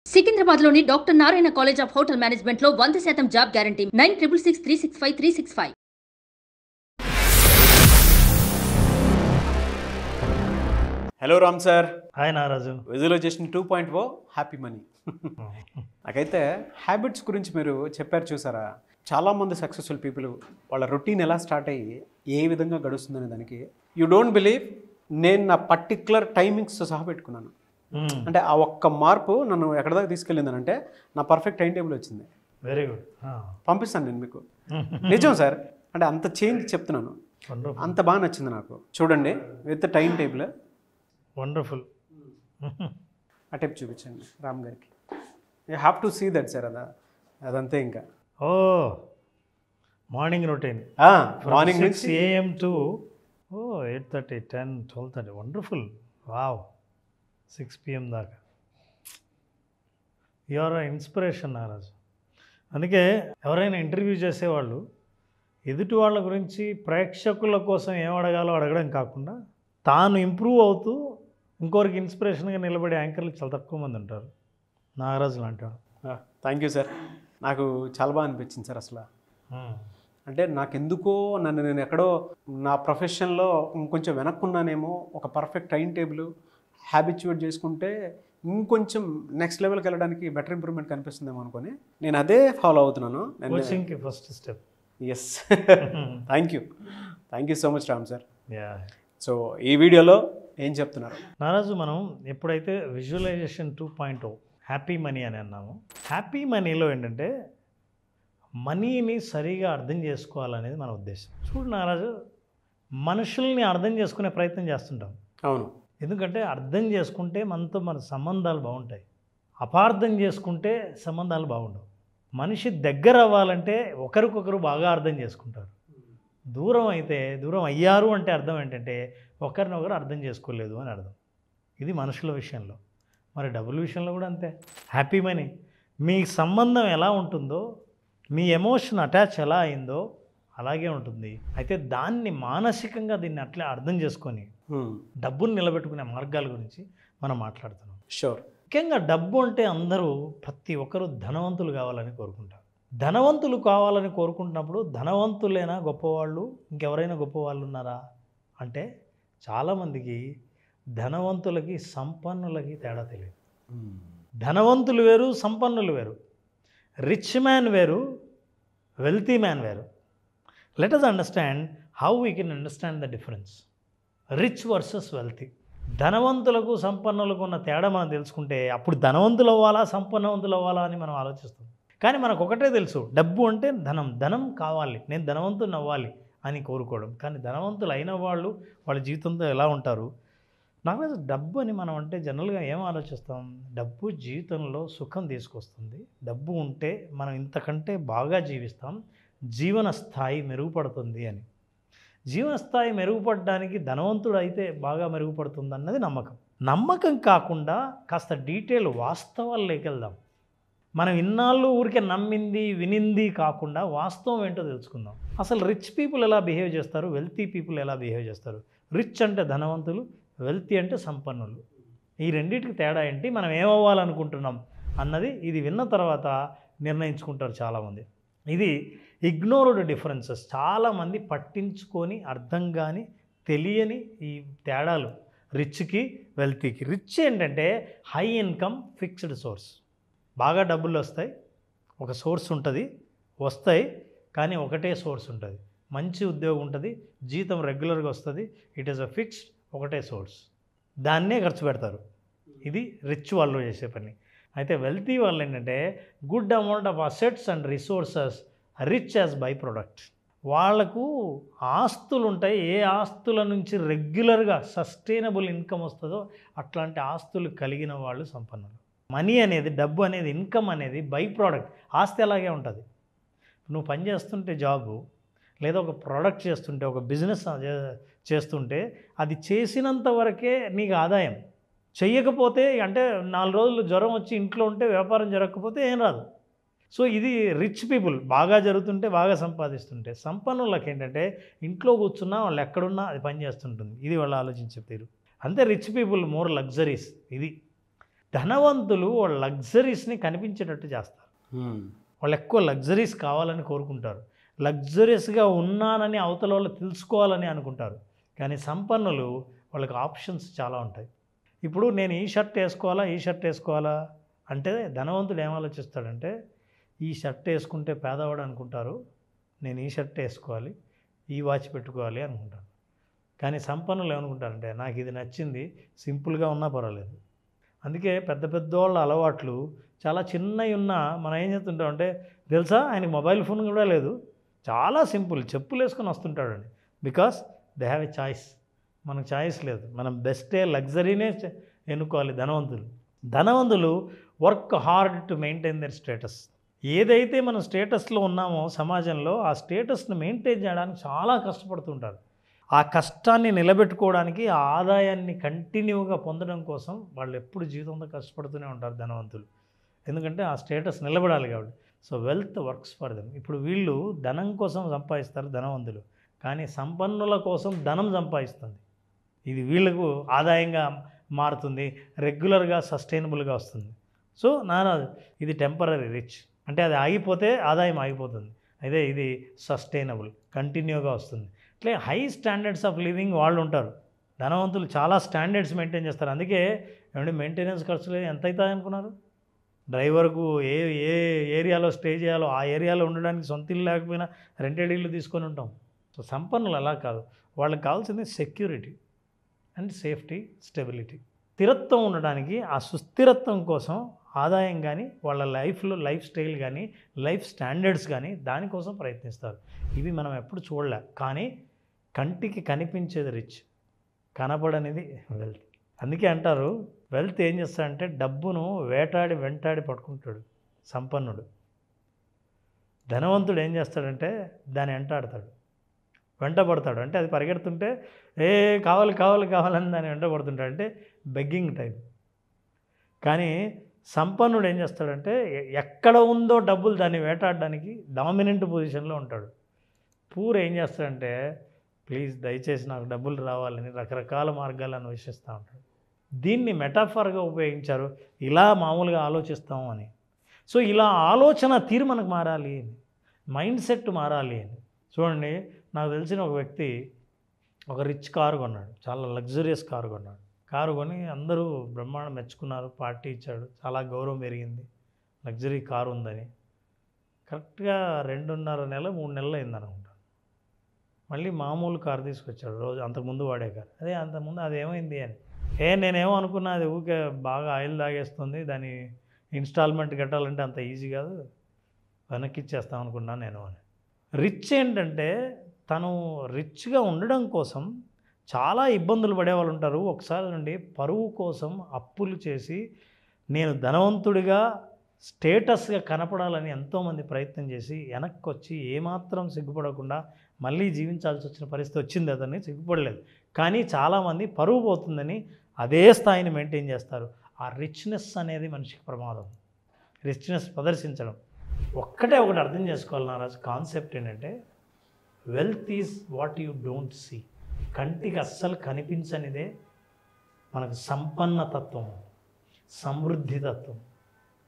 సికింద్రాబాద్లోని doctor Narayana college of hotel మేనేజ్మెంట్లో 100% job guarantee 966365 hello Ram sir. Hi Naraju. Visualisation 2.0 happy money. నాకైతే habits గురించి మీరు చెప్పారు చూసారా, చాలామంది సక్సెస్ఫుల్ పీపుల్ వాళ్ళ రొటీన్ ఎలా స్టార్ట్ అయ్యి ఏ విధంగా గడుస్తుందనే దానికి యూ డోంట్ బిలీవ్, నేను నా పర్టిక్యులర్ టైమింగ్స్తో సహా పెట్టుకున్నాను. అంటే ఆ ఒక్క మార్పు నన్ను ఎక్కడ దాకా తీసుకెళ్ళిందని అంటే నా పర్ఫెక్ట్ టైం టేబుల్ వచ్చింది. Very good. పంపిస్తాను నేను మీకు. నిజం సార్, అంటే అంత చేంజ్ చెప్తున్నాను, అంత బాగా నచ్చింది నాకు. చూడండి విత్ టైం టేబుల్. వండర్ఫుల్. ఆ టైప్ చూపించండి రామ్ గారికి. You have to see that sir. అదంతే. ఇంకా ఓ morning routine morning 6 AM to 8:30, 10, 12:30. Wonderful. Wow. 6 PM దాకా. You are inspiration Naraju. అందుకే ఎవరైనా ఇంటర్వ్యూ చేసేవాళ్ళు ఎదుటి వాళ్ళ గురించి ప్రేక్షకుల కోసం ఏం అడగాలో అడగడం కాకుండా తాను ఇంప్రూవ్ అవుతూ ఇంకొకరికి ఇన్స్పిరేషన్గా నిలబడే యాంకర్లు చాలా తక్కువ మంది ఉంటారు. నాగరాజు లాంటి వాడు. Thank you sir. నాకు చాలా బాగా అనిపించింది సార్. అసలు అంటే నాకెందుకో నేను ఎక్కడో నా ప్రొఫెషన్లో ఇంకొంచెం వెనక్కున్నానేమో, ఒక పర్ఫెక్ట్ టైం టేబుల్ హ్యాబిచ్యువేట్ చేసుకుంటే ఇంకొంచెం నెక్స్ట్ లెవెల్కి వెళ్ళడానికి బెటర్ ఇంప్రూవ్మెంట్ కనిపిస్తుందేమో అనుకొని నేను అదే ఫాలో అవుతున్నాను. కోచింగ్కి first step. Yes. Thank you so much Ram sir. So ఈ వీడియోలో ఏం చెప్తున్నారు నారాజు? మనం ఎప్పుడైతే విజువలైజేషన్ 2.0 హ్యాపీ మనీ అని అన్నామో, హ్యాపీ మనీలో ఏంటంటే మనీని సరిగా అర్థం చేసుకోవాలనేది మన ఉద్దేశం. చూడు నారాజు, మనుషుల్ని అర్థం చేసుకునే ప్రయత్నం చేస్తుంటాం. అవును. ఎందుకంటే అర్థం చేసుకుంటే మనతో మన సంబంధాలు బాగుంటాయి, అపార్థం చేసుకుంటే సంబంధాలు బాగుండవు. మనిషి దగ్గర అవ్వాలంటే ఒకరికొకరు బాగా అర్థం చేసుకుంటారు. దూరం అయ్యారు అంటే అర్థం ఏంటంటే ఒకరినొకరు అర్థం చేసుకోలేదు అని అర్థం. ఇది మనుషుల విషయంలో. మరి డబ్బుల విషయంలో కూడా అంతే. హ్యాపీ మనీ, మీ సంబంధం ఎలా ఉంటుందో, మీ ఎమోషన్ అటాచ్ ఎలా అయిందో అలాగే ఉంటుంది. అయితే దాన్ని మానసికంగా దీన్ని అట్లే అర్థం చేసుకొని డబ్బును నిలబెట్టుకునే మార్గాల గురించి మనం మాట్లాడుతున్నాం. షూర్. ముఖ్యంగా డబ్బు అంటే అందరూ ప్రతి ఒక్కరూ ధనవంతులు కావాలని కోరుకుంటారు. ధనవంతులు కావాలని కోరుకుంటున్నప్పుడు ధనవంతులైనా గొప్పవాళ్ళు, ఇంకెవరైనా గొప్పవాళ్ళు ఉన్నారా అంటే చాలామందికి ధనవంతులకి సంపన్నులకి తేడా తెలియదు. ధనవంతులు వేరు, సంపన్నులు వేరు. రిచ్ మ్యాన్ వేరు, వెల్తీ మ్యాన్ వేరు. Let us understand how we can understand the difference rich versus wealthy. ధనవంతులకు సంపన్నులకు ఉన్న తేడా మనం తెలుసుకుంటే అప్పుడు ధనవంతులు అవ్వాలా సంపన్నవంతులు అవ్వాలా అని మనం ఆలోచిస్తాం. కానీ మనకు ఒకటే తెలుసు, డబ్బు అంటే ధనం కావాలి, నేను ధనవంతుని అవ్వాలి అని కోరుకోవడం. కానీ ధనవంతులు అయిన వాళ్ళు వాళ్ళ జీవితంతో ఎలా ఉంటారు? నాకు డబ్బు అని మనం అంటే జనరల్గా ఏం ఆలోచిస్తాం? డబ్బు జీవితంలో సుఖం తీసుకొస్తుంది, డబ్బు ఉంటే మనం ఇంతకంటే బాగా జీవిస్తాం, జీవన స్థాయి మెరుగుపడుతుంది అని. జీవన స్థాయి మెరుగుపడడానికి ధనవంతుడు అయితే బాగా మెరుగుపడుతుంది అన్నది నమ్మకం కాకుండా కాస్త డీటెయిల్ వాస్తవాల్లోకి వెళ్దాం. మనం ఇన్నాళ్ళు ఊరికే నమ్మింది వినింది కాకుండా వాస్తవం ఏంటో తెలుసుకుందాం. అసలు రిచ్ పీపుల్ ఎలా బిహేవ్ చేస్తారు, వెల్తీ పీపుల్ ఎలా బిహేవ్ చేస్తారు? రిచ్ అంటే ధనవంతులు, వెల్తీ అంటే సంపన్నులు. ఈ రెండింటికి తేడా ఏంటి, మనం ఏమవ్వాలనుకుంటున్నాం అన్నది ఇది విన్న తర్వాత నిర్ణయించుకుంటారు చాలామంది. ఇది ఇగ్నోర్డ్ డిఫరెన్సెస్. చాలామంది పట్టించుకొని అర్థం కానీ తెలియని ఈ తేడాలు రిచ్కి వెల్తీకి. రిచ్ ఏంటంటే హై ఇన్కమ్ ఫిక్స్డ్ సోర్స్. బాగా డబ్బులు వస్తాయి, ఒక సోర్స్ ఉంటుంది, వస్తాయి కానీ ఒకటే సోర్స్ ఉంటుంది. మంచి ఉద్యోగం ఉంటుంది, జీతం రెగ్యులర్గా వస్తుంది, ఇట్ ఈస్ అ ఫిక్స్డ్ ఒకటే సోర్స్, దాన్నే ఖర్చు పెడతారు. ఇది రిచ్ వాళ్ళు చేసే పని. అయితే వెల్తీ వాళ్ళు ఏంటంటే good amount of assets and resources, rich as by product. వాళ్లకు ఆస్తులు ఉంటాయి, ఏ ఆస్తుల నుంచి రెగ్యులర్గా సస్టైనబుల్ ఇన్కమ్ వస్తుందో అట్లాంటి ఆస్తులు కలిగిన వాళ్ళు సంపన్నులు. మనీ అనేది, డబ్బు అనేది, ఇన్కమ్ అనేది బై ప్రోడక్ట్. ఆస్తి అలాగే ఉంటుంది. నువ్వు పని చేస్తుంటే జాబు, లేదా ఒక ప్రోడక్ట్ చేస్తుంటే, ఒక బిజినెస్ చేస్తుంటే అది చేసినంత వరకే నీకు ఆదాయం. చెయ్యకపోతే అంటే 4 రోజులు జ్వరం వచ్చి ఇంట్లో ఉంటే వ్యాపారం జరగకపోతే ఏం రాదు. సో ఇది రిచ్ పీపుల్, బాగా జరుగుతుంటే బాగా సంపాదిస్తుంటే. సంపన్నులకు ఏంటంటే ఇంట్లో కూర్చున్నా వాళ్ళు ఎక్కడున్నా అది పని చేస్తుంటుంది. ఇది వాళ్ళు ఆలోచించే తీరు. అంతే రిచ్ పీపుల్ మోర్ లగ్జరీస్. ఇది ధనవంతులు వాళ్ళ లగ్జరీస్ని కనిపించేటట్టు చేస్తారు. వాళ్ళు ఎక్కువ లగ్జరీస్ కావాలని కోరుకుంటారు, లగ్జరీస్గా ఉన్నానని అవతల వాళ్ళు తెలుసుకోవాలని అనుకుంటారు. కానీ సంపన్నులు వాళ్ళకి ఆప్షన్స్ చాలా ఉంటాయి. ఇప్పుడు నేను ఈ షర్ట్ వేసుకోవాలా అంటే ధనవంతుడు ఏం ఆలోచిస్తాడంటే ఈ షర్ట్ వేసుకుంటే పేదవాడు అనుకుంటారు, నేను ఈ షర్ట్ వేసుకోవాలి, ఈ వాచ్ పెట్టుకోవాలి అనుకుంటాను. కానీ సంపన్నులు ఏమనుకుంటారంటే నాకు ఇది నచ్చింది, సింపుల్గా ఉన్నా పర్వాలేదు. అందుకే పెద్ద పెద్ద వాళ్ళ అలవాట్లు చాలా చిన్నవి ఉన్నా మనం ఏం చేస్తుంటామంటే తెలుసా ఆయనకి మొబైల్ ఫోన్ కూడా లేదు, చాలా సింపుల్, చెప్పులు వేసుకొని వస్తుంటాడండి. Because they have a choice. మనకు చాయిస్ లేదు, మనం బెస్టే లగ్జరీనే ఎన్నుకోవాలి. ధనవంతులు work hard to maintain their status. ఏదైతే మనం స్టేటస్లో ఉన్నామో సమాజంలో ఆ స్టేటస్ని మెయింటైన్ చేయడానికి చాలా కష్టపడుతుంటారు. ఆ కష్టాన్ని నిలబెట్టుకోవడానికి, ఆ ఆదాయాన్ని కంటిన్యూగా పొందడం కోసం వాళ్ళు ఎప్పుడు జీవితంలో కష్టపడుతూనే ఉంటారు ధనవంతులు. ఎందుకంటే ఆ స్టేటస్ నిలబడాలి కాబట్టి. So wealth works for them. ఇప్పుడు వీళ్ళు ధనం కోసం సంపాదిస్తారు ధనవంతులు, కానీ సంపన్నుల కోసం ధనం సంపాదిస్తుంది. ఇది వీళ్ళకు ఆదాయంగా మారుతుంది, రెగ్యులర్గా సస్టైనబుల్గా వస్తుంది. సో ఇది టెంపరరీ రిచ్ అంటే అది ఆగిపోతే ఆదాయం ఆగిపోతుంది, అయితే ఇది సస్టైనబుల్, కంటిన్యూగా వస్తుంది. ఇట్లా హై స్టాండర్డ్స్ ఆఫ్ లివింగ్ వాళ్ళు ఉంటారు. ధనవంతులు చాలా స్టాండర్డ్స్ మెయింటైన్ చేస్తారు. అందుకే ఏమంటే మెయింటెనెన్స్ ఖర్చులు ఎంత అవుతాయి అనుకున్నారు? డ్రైవర్కు ఏ ఏ ఏరియాలో స్టే చేయాలో ఆ ఏరియాలో ఉండడానికి సొంత ఇల్లు లేకపోయినా రెంటెడ్ ఇల్లు తీసుకొని ఉంటాం. సో సంపన్నులు అలా కాదు, వాళ్ళకి కావాల్సింది సెక్యూరిటీ అండ్ సేఫ్టీ, స్టెబిలిటీ. స్థిరత్వం ఉండడానికి, ఆ సుస్థిరత్వం కోసం ఆదాయం కానీ, వాళ్ళ లైఫ్లో లైఫ్ స్టైల్ కానీ, లైఫ్ స్టాండర్డ్స్ కానీ దానికోసం ప్రయత్నిస్తారు. ఇవి మనం ఎప్పుడు చూడలే, కానీ కంటికి కనిపించేది రిచ్, కనపడనిది వెల్త్. అందుకే అంటారు వెల్త్ ఏం చేస్తాడంటే డబ్బును వెంటాడి పట్టుకుంటాడు సంపన్నుడు. ధనవంతుడు ఏం చేస్తాడంటే దాన్ని వెంటబడతాడు. అంటే అది పరిగెడుతుంటే కావాలని దాన్ని వెంటబడుతుంటాడు, అంటే బెగ్గింగ్ టైం. కానీ సంపన్నుడు ఏం చేస్తాడంటే ఎక్కడ ఉందో డబ్బులు దాన్ని వేటాడడానికి డామినెంట్ పొజిషన్లో ఉంటాడు. పూర్ ఏం చేస్తాడంటే ప్లీజ్ దయచేసి నాకు డబ్బులు రావాలని రకరకాల మార్గాలు అన్వేషిస్తూ ఉంటాడు. దీన్ని మెటాఫర్గా ఉపయోగించారు, ఇలా మామూలుగా ఆలోచిస్తాము అని. సో ఇలా ఆలోచన తీరు మనకు మారాలి, మైండ్ సెట్ మారాలి అని. చూడండి, నాకు తెలిసిన ఒక వ్యక్తి ఒక రిచ్ కారు కొన్నాడు, చాలా లగ్జరియస్ కారు కొన్నాడు. కారు కొని అందరూ బ్రహ్మాండం మెచ్చుకున్నారు, పార్టీ ఇచ్చాడు, చాలా గౌరవం పెరిగింది, లగ్జరీ కారు ఉందని. కరెక్ట్గా 2.5 నెలలు 3 నెలలు అయిందనుకుంటాను. మళ్ళీ మామూలు కారు తీసుకొచ్చాడు, రోజు అంతకుముందు వాడే కారు. అంతకుముందు అది ఏమైంది అని నేనేమో అనుకున్నా, అది ఊరికే బాగా ఆయిల్ తాగేస్తుంది, దాన్ని ఇన్స్టాల్మెంట్ కట్టాలంటే అంత ఈజీ కాదు, వెనక్కి ఇచ్చేస్తాం అనుకున్నాను నేను అని. రిచ్ ఏంటంటే తను రిచ్గా ఉండడం కోసం చాలా ఇబ్బందులు పడేవాళ్ళు ఉంటారు. ఒకసారి నుండి పరువు కోసం అప్పులు చేసి నేను ధనవంతుడిగా స్టేటస్గా కనపడాలని ఎంతోమంది ప్రయత్నం చేసి వెనక్కి వచ్చి ఏమాత్రం సిగ్గుపడకుండా మళ్ళీ జీవించాల్సి వచ్చిన పరిస్థితి వచ్చింది. అతన్ని సిగ్గుపడలేదు, కానీ చాలామంది పరువు పోతుందని అదే స్థాయిని మెయింటైన్ చేస్తారు. ఆ రిచ్నెస్ అనేది మనిషికి ప్రమాదం, రిచ్నెస్ ప్రదర్శించడం. ఒకటి అర్థం చేసుకోవాలి నారాజు, కాన్సెప్ట్ ఏంటంటే wealth is what you don't see. కంటికి అస్సలు కనిపించనిదే మనకు సంపన్నతత్వం, సమృద్ధి తత్వం.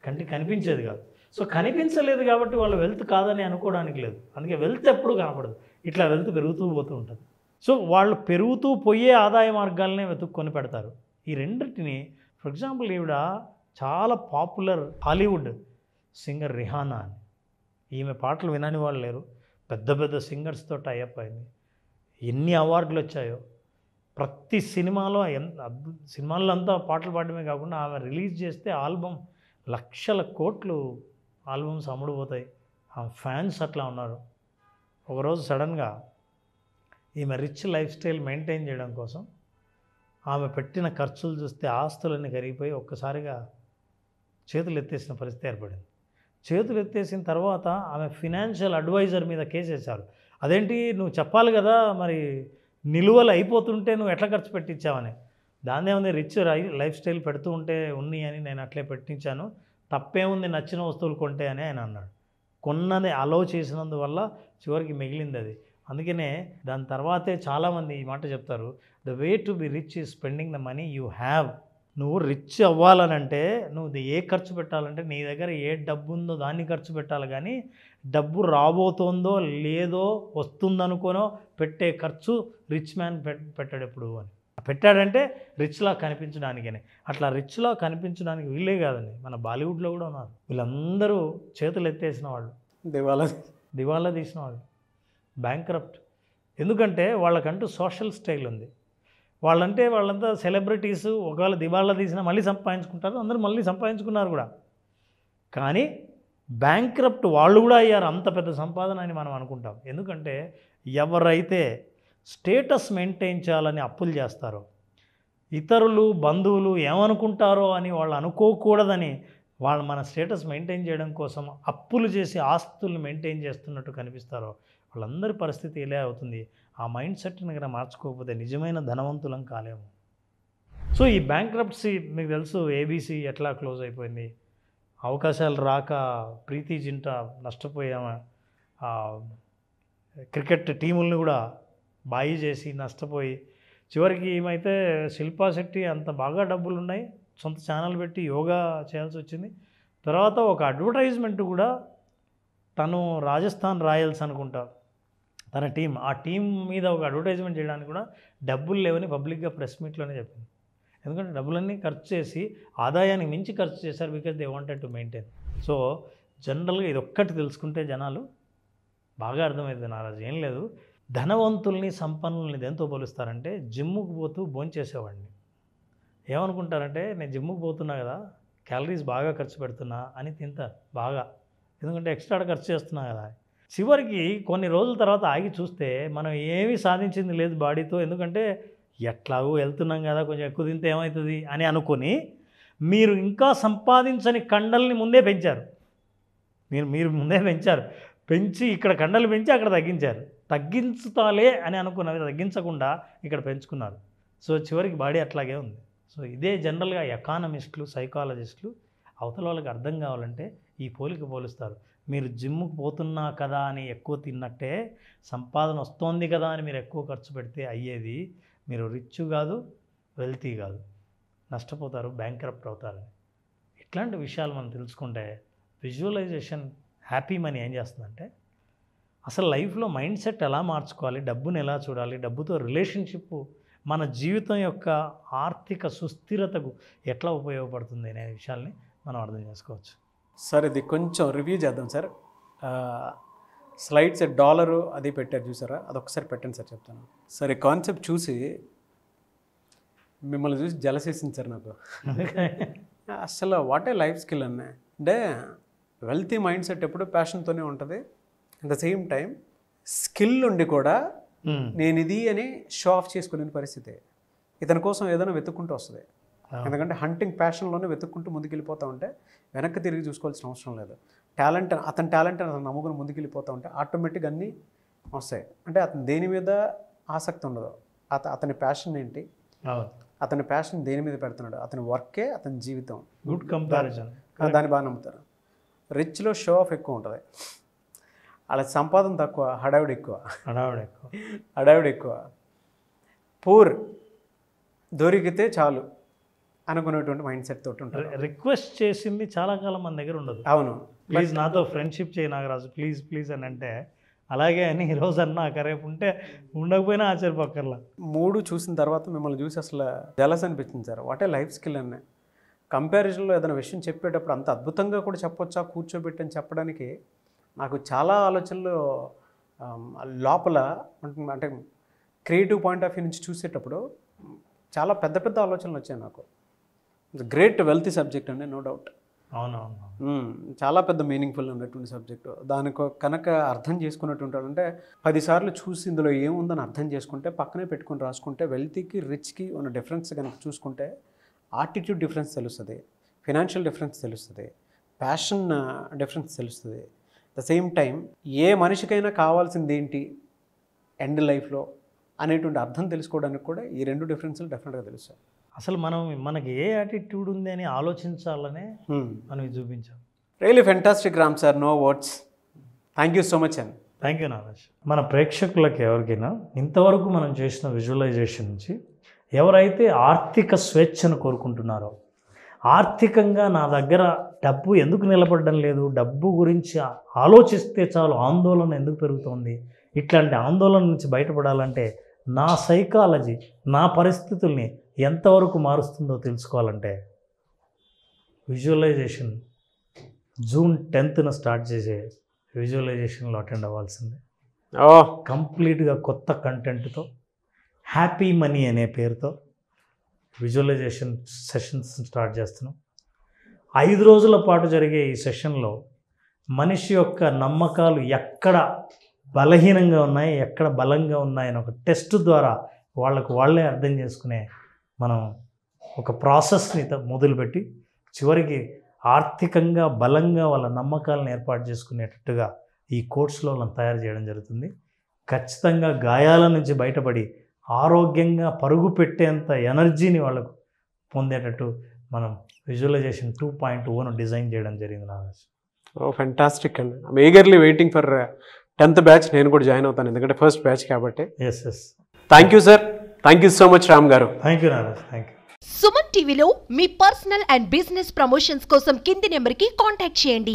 కంటికి కనిపించేది కాదు. సో కనిపించలేదు కాబట్టి వాళ్ళు వెల్త్ కాదని అనుకోవడానికి లేదు. అందుకే వెల్త్ ఎప్పుడు కనపడదు, ఇట్లా వెల్త్ పెరుగుతూ పోతూ ఉంటుంది. సో వాళ్ళు పెరుగుతూ పోయే ఆదాయ మార్గాలనే వెతుక్కొని పెడతారు. ఈ రెండింటిని, ఫర్ ఎగ్జాంపుల్ ఈవిడ చాలా పాపులర్ హాలీవుడ్ సింగర్ రిహానా అని, ఈమె పాటలు వినని వాళ్ళు లేరు, పెద్ద పెద్ద సింగర్స్తో టైఅప్ అయింది, ఎన్ని అవార్డులు వచ్చాయో. ప్రతి సినిమాలో సినిమాల్లో అంతా పాటలు పాడడమే కాకుండా ఆమె రిలీజ్ చేస్తే ఆల్బమ్ లక్షల కోట్లు ఆల్బమ్స్ అమ్ముడుపోతాయి. ఆమె ఫ్యాన్స్ అట్లా ఉన్నారు. ఒకరోజు సడన్గా ఈమె రిచ్ లైఫ్ స్టైల్ మెయింటైన్ చేయడం కోసం ఆమె పెట్టిన ఖర్చులు చూస్తే ఆస్తులన్నీ కరిగిపోయి ఒక్కసారిగా చేతులు ఎత్తేసిన పరిస్థితి ఏర్పడింది. చేతులు ఎత్తేసిన తర్వాత ఆమె ఫినాన్షియల్ అడ్వైజర్ మీద కేసు వేశారు. అదేంటి నువ్వు చెప్పాలి కదా, మరి నిలువలు అయిపోతుంటే నువ్వు ఎట్లా ఖర్చు పెట్టించావని. దాన్నే ఉంది, రిచ్ లైఫ్ స్టైల్ పెడుతూ ఉంటే ఉన్నాయి అని నేను అట్లే పెట్టించాను, తప్పేముంది నచ్చిన వస్తువులు కొంటే అని ఆయన అన్నాడు. కొన్నది అలో చేసినందువల్ల చివరికి మిగిలింది అది. అందుకనే దాని తర్వాతే చాలామంది ఈ మాట చెప్తారు, the way to be rich is spending the money you have నువ్వు రిచ్ అవ్వాలనంటే నువ్వు ఏ ఖర్చు పెట్టాలంటే నీ దగ్గర ఏ డబ్బు ఉందో దాన్ని ఖర్చు పెట్టాలి, కానీ డబ్బు రాబోతోందో లేదో వస్తుందనుకోనో పెట్టే ఖర్చు రిచ్ మ్యాన్ పెట్టాడు ఎప్పుడు అని. పెట్టాడంటే రిచ్లా కనిపించడానికనే. అట్లా రిచ్లా కనిపించడానికి వీళ్ళే కాదండి, మన బాలీవుడ్లో కూడా ఉన్నారు. వీళ్ళందరూ చేతులు ఎత్తేసిన వాళ్ళు, దివాలా తీసిన వాళ్ళు, బ్యాంక్రప్ట్. ఎందుకంటే వాళ్ళకంటూ సోషల్ స్టైల్ ఉంది. వాళ్ళంతా సెలబ్రిటీస్, ఒకవేళ దివాలా తీసినా మళ్ళీ సంపాదించుకుంటారు, అందరూ మళ్ళీ సంపాదించుకున్నారు కూడా. కానీ బ్యాంక్రప్ట్ వాళ్ళు కూడా అయ్యారు, అంత పెద్ద సంపాదన అని మనం అనుకుంటాం. ఎందుకంటే ఎవరైతే స్టేటస్ మెయింటైన్ చేయాలని అప్పులు చేస్తారో, ఇతరులు బంధువులు ఏమనుకుంటారో అని వాళ్ళు అనుకోకూడదని వాళ్ళు మన స్టేటస్ మెయింటైన్ చేయడం కోసం అప్పులు చేసి ఆస్తులు మెయింటైన్ చేస్తున్నట్టు కనిపిస్తారో, వాళ్ళందరి పరిస్థితి ఇలా అవుతుంది. ఆ మైండ్ సెట్ని కనుక మార్చుకోకపోతే నిజమైన ధనవంతులం కాలేము. సో ఈ బ్యాంక్రప్సీ మీకు తెలుసు, ఏబీసీ ఎట్లా క్లోజ్ అయిపోయింది, అవకాశాలు రాక ప్రీతి జింట నష్టపోయాము, క్రికెట్ టీముల్ని కూడా బాయి చేసి నష్టపోయి చివరికి ఏమైతే శిల్పా శెట్టి అంత బాగా డబ్బులు ఉన్నాయి, సొంత ఛానల్ పెట్టి యోగా చేయాల్సి వచ్చింది. తర్వాత ఒక అడ్వర్టైజ్మెంట్ కూడా తను రాజస్థాన్ రాయల్స్ అనుకుంటా తన టీం, ఆ టీం మీద ఒక అడ్వర్టైజ్మెంట్ చేయడానికి కూడా డబ్బులు లేవని పబ్లిక్గా ప్రెస్ మీట్లోనే చెప్పింది. ఎందుకంటే డబ్బులన్నీ ఖర్చు చేసి ఆదాయానికి మించి ఖర్చు చేశారు, because they wanted to maintain. So జనరల్గా ఇది ఒక్కటి తెలుసుకుంటే జనాలు బాగా అర్థమవుతుంది. నారాజు ఏం లేదు, ధనవంతుల్ని సంపన్నుల్ని దేంతో పోలుస్తారంటే జిమ్ముకు పోతూ భోంచేసేవాడిని. ఏమనుకుంటారంటే నేను జిమ్ముకు పోతున్నా కదా, క్యాలరీస్ బాగా ఖర్చు పెడుతున్నా అని తింటారు బాగా, ఎందుకంటే ఎక్స్ట్రా ఖర్చు చేస్తున్నా కదా. చివరికి కొన్ని రోజుల తర్వాత ఆగి చూస్తే మనం ఏమీ సాధించింది లేదు బాడీతో, ఎందుకంటే ఎట్లాగో వెళ్తున్నాం కదా, కొంచెం ఎక్కువ తింటే ఏమవుతుంది అని అనుకొని మీరు ఇంకా సంపాదించని కండల్ని ముందే పెంచారు. మీరు ముందే పెంచి ఇక్కడ కండలు పెంచి అక్కడ తగ్గించుతాలే అని అనుకున్నవి తగ్గించకుండా ఇక్కడ పెంచుకున్నారు. సో చివరికి బాడీ అట్లాగే ఉంది. సో ఇదే జనరల్గా ఎకానమిస్టులు, సైకాలజిస్టులు అవతల వాళ్ళకి అర్థం కావాలంటే ఈ పోలిక పోలుస్తారు. మీరు జిమ్కి పోతున్నా కదా అని ఎక్కువ తిన్నట్టే, సంపాదన వస్తోంది కదా అని మీరు ఎక్కువ ఖర్చు పెడితే అయ్యేది మీరు రిచ్ కాదు, వెల్తీ కాదు, నష్టపోతారు, బ్యాంక్రప్ట్ అవుతారు. ఇట్లాంటి విషయాలు మనం తెలుసుకుంటే విజువలైజేషన్ హ్యాపీ మనీ ఏం చేస్తుందంటే అసలు లైఫ్లో మైండ్ సెట్ ఎలా మార్చుకోవాలి, డబ్బుని ఎలా చూడాలి, డబ్బుతో రిలేషన్షిప్ మన జీవితం యొక్క ఆర్థిక సుస్థిరతకు ఎట్లా ఉపయోగపడుతుంది అనే విషయాల్ని మనం అర్థం చేసుకోవచ్చు. సార్ ఇది కొంచెం రివ్యూ చేద్దాం సార్. స్లైడ్స్ డాలరు అది పెట్టారు చూసారా, అదొకసారి పెట్టండి సార్, చెప్తాను సార్. ఈ కాన్సెప్ట్ చూసి మిమ్మల్ని చూసి జలసేసింది సార్ నాకు. అసలు వాట్ ఏ లైఫ్ స్కిల్ అన్నా అంటే వెల్తీ మైండ్ సెట్ ఎప్పుడు ప్యాషన్తోనే ఉంటుంది. At the same time skill ఉండి కూడా నేను ఇది అని షో ఆఫ్ చేసుకునే పరిస్థితి ఇతని కోసం ఏదైనా వెతుక్కుంటూ వస్తుంది. ఎందుకంటే హంటింగ్ ప్యాషన్లోనే వెతుక్కుంటూ ముందుకెళ్ళిపోతూ ఉంటే వెనక్కి తిరిగి చూసుకోవాల్సిన అవసరం లేదు. అతని టాలెంట్ అతను నమ్ముకుని ముందుకెళ్ళిపోతూ ఉంటే ఆటోమేటిక్గా అన్నీ వస్తాయి. అంటే అతను దేని మీద ఆసక్తి ఉండదు, అతని ప్యాషన్ ఏంటి, అతని ప్యాషన్ దేని మీద పెడుతున్నాడు, అతని వర్కే అతని జీవితం. Good comparison. దాన్ని బాగా నమ్ముతారు. రిచ్లో షో ఆఫ్ ఎక్కువ ఉంటుంది, అలా సంపాదన తక్కువ, హడావిడి ఎక్కువ. పూర్ దొరికితే చాలు అనుకునేటువంటి మైండ్ సెట్ తోటి ఉంటారు. రిక్వెస్ట్ చేసింది చాలా కాలం మన దగ్గర ఉండదు. అవును, ప్లీజ్ నాతో ఫ్రెండ్షిప్ చేయి నాగరాజు, ప్లీజ్ అని అంటే అలాగే అని ఈరోజు అన్నా రేపు ఉంటే ఉండకపోయినా ఆశ్చర్యపక్కర్లా. 3 చూసిన తర్వాత మిమ్మల్ని చూసి అసలు జలస్ అనిపించింది sir. What a life skill అనే కంపారిజన్లో ఏదైనా విషయం చెప్పేటప్పుడు అంత అద్భుతంగా కూడా చెప్పొచ్చా కూర్చోబెట్టి అని చెప్పడానికి నాకు చాలా ఆలోచనలు లోపల అంటే క్రియేటివ్ పాయింట్ ఆఫ్ వ్యూ నుంచి చూసేటప్పుడు చాలా పెద్ద పెద్ద ఆలోచనలు వచ్చాయి నాకు. గ్రేట్ వెల్తీ సబ్జెక్ట్ అండి, నో డౌట్. అవునవును, చాలా పెద్ద మీనింగ్ఫుల్ ఉన్నటువంటి సబ్జెక్టు. దానికి కనుక అర్థం చేసుకున్నట్టు అంటే 10 సార్లు చూసి ఇందులో ఏముందని అర్థం చేసుకుంటే పక్కనే పెట్టుకుని రాసుకుంటే వెల్తీకి రిచ్కి ఉన్న డిఫరెన్స్ కనుక చూసుకుంటే ఆటిట్యూడ్ డిఫరెన్స్ తెలుస్తుంది, ఫినాన్షియల్ డిఫరెన్స్ తెలుస్తుంది, ప్యాషన్ డిఫరెన్స్ తెలుస్తుంది. ద సేమ్ టైం ఏ మనిషికైనా కావాల్సింది ఏంటి ఎండ్ లైఫ్లో అనేటువంటి అర్థం తెలుసుకోవడానికి కూడా ఈ 2 డిఫరెన్స్లు డెఫినెట్గా తెలుస్తాయి. అసలు మనకి ఏ యాటిట్యూడ్ ఉంది అని ఆలోచించాలనే మనం చూపించాం. Really fantastic Ram sir, no words. Thank you so much అండి. Thank you Naraj. మన ప్రేక్షకులకి ఎవరికైనా ఇంతవరకు మనం చేసిన విజువలైజేషన్ నుంచి ఎవరైతే ఆర్థిక స్వేచ్ఛను కోరుకుంటున్నారో, ఆర్థికంగా నా దగ్గర డబ్బు ఎందుకు నిలబడడం లేదు, డబ్బు గురించి ఆలోచిస్తే చాలు ఆందోళన ఎందుకు పెరుగుతోంది, ఇట్లాంటి ఆందోళన నుంచి బయటపడాలంటే నా సైకాలజీ నా పరిస్థితుల్ని ఎంతవరకు మారుస్తుందో తెలుసుకోవాలంటే విజువలైజేషన్ జూన్ 10న స్టార్ట్ చేసే విజువలైజేషన్లో అటెండ్ అవ్వాల్సిందే. కంప్లీట్గా కొత్త కంటెంట్తో హ్యాపీ మనీ అనే పేరుతో విజువలైజేషన్ సెషన్స్ స్టార్ట్ చేస్తున్నాం. 5 రోజుల పాటు జరిగే ఈ సెషన్లో మనిషి యొక్క నమ్మకాలు ఎక్కడ బలహీనంగా ఉన్నాయి, ఎక్కడ బలంగా ఉన్నాయని ఒక టెస్ట్ ద్వారా వాళ్ళే అర్థం చేసుకునే మనం ఒక ప్రాసెస్ని మొదలుపెట్టి చివరికి ఆర్థికంగా బలంగా వాళ్ళ నమ్మకాలను ఏర్పాటు చేసుకునేటట్టుగా ఈ కోర్సులో వాళ్ళని తయారు చేయడం జరుగుతుంది. ఖచ్చితంగా గాయాల నుంచి బయటపడి ఆరోగ్యంగా పరుగు పెట్టేంత ఎనర్జీని వాళ్ళకు పొందేటట్టు మనం విజువలైజేషన్ 2.0ను డిజైన్ చేయడం జరిగింది. నాగేష్ ఫెంటాస్టిక్ అండి. I'm eagerly waiting for 10th batch. నేను కూడా జాయిన్ అవుతాను, ఎందుకంటే ఫస్ట్ బ్యాచ్ కాబట్టి. Yes. Thank you sir, thank you so much Ram గారు. Thank you Nagesh, thank you. Suman టీవీలో మీ పర్సనల్ అండ్ బిజినెస్ ప్రమోషన్స్ కోసం కింది నెంబర్కి కాంటాక్ట్ చేయండి.